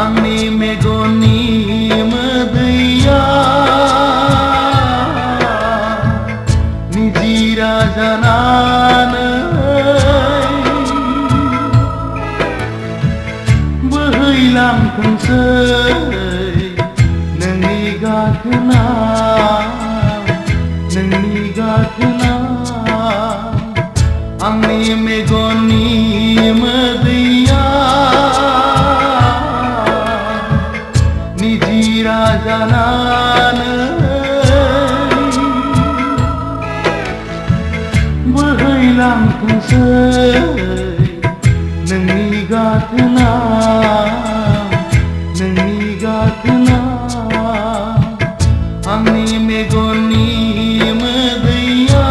आंनि मेगननि मोदैया निजिरा जानानै बोहैलांथोंसै नोंनि गाथोना आंनि मेगननि मोदैया निजिरा जानानै बोहैलांथोंसै नोंनि गाथोना आंनि मेगननि मोदैया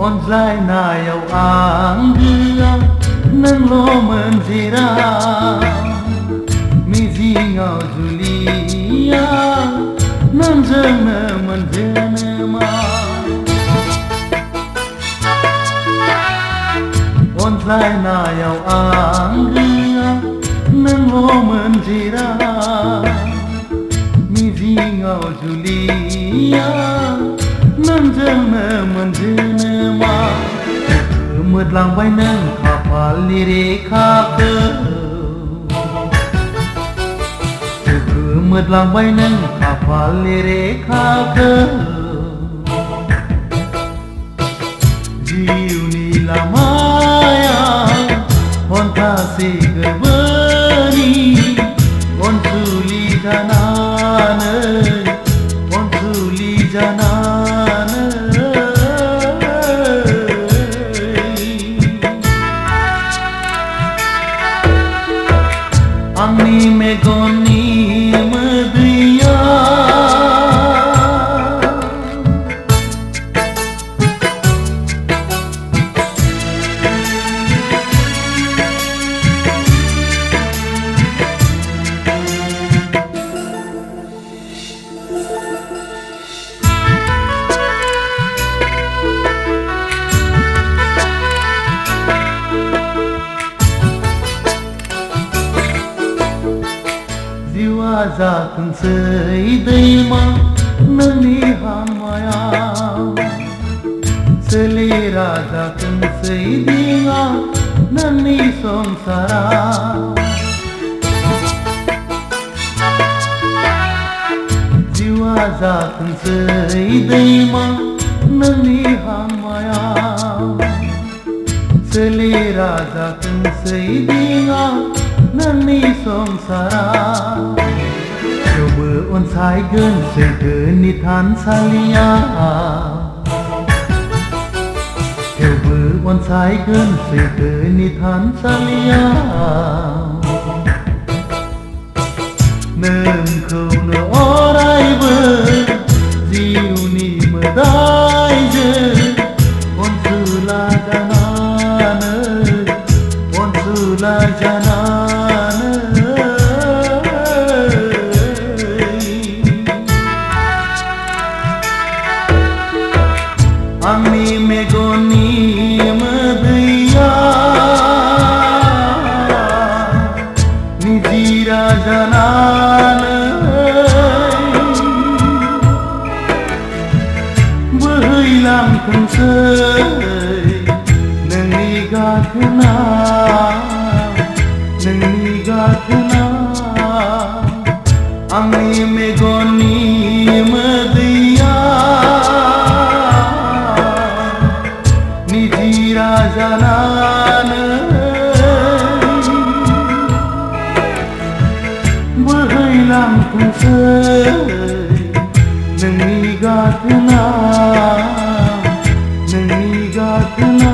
अनज्लायनायाव आं गैया नोंल'मोन जेराव मिजिङाव जुलिया नोंजोंनो मोनजेनोमा अनज्लायनायाव आं गैया नोंल'मोन जेराव मिजिङाव जुलिया नोंजोंनो मोनजेनोमा गोमोरलांबाय नों खाफालनि रेखाखौ गोमोरलांबाय नों खाफालनि रेखाखौ जिउनि लामायाव हन्थासे गोरबोनि अनसुलि जानानै आंनि मेगननि मोदैया जाथोंसै दैमा नोंनि हामायाव सोलेरा जाथोंसै दिङा नोंनि संसाराव जिउआ जाथोंसै दैमा नोंनि हामायाव सोलेरा जाथोंसै दिङा नोंनि संसाराव थेवबो अनसायगोन सैथोनि थानसालिया थेवबो अनसायगोन सैथोनि थानसालिया नोंखौनो अरायबो जिउनि मोदायजों अनसुला जानानै आंनि मेगननि मोदैया निजिरा जानानै बोहैलांथोंसै नोंनि गाथोना आंनि मेगननि मोदैया नोंनि गाथोना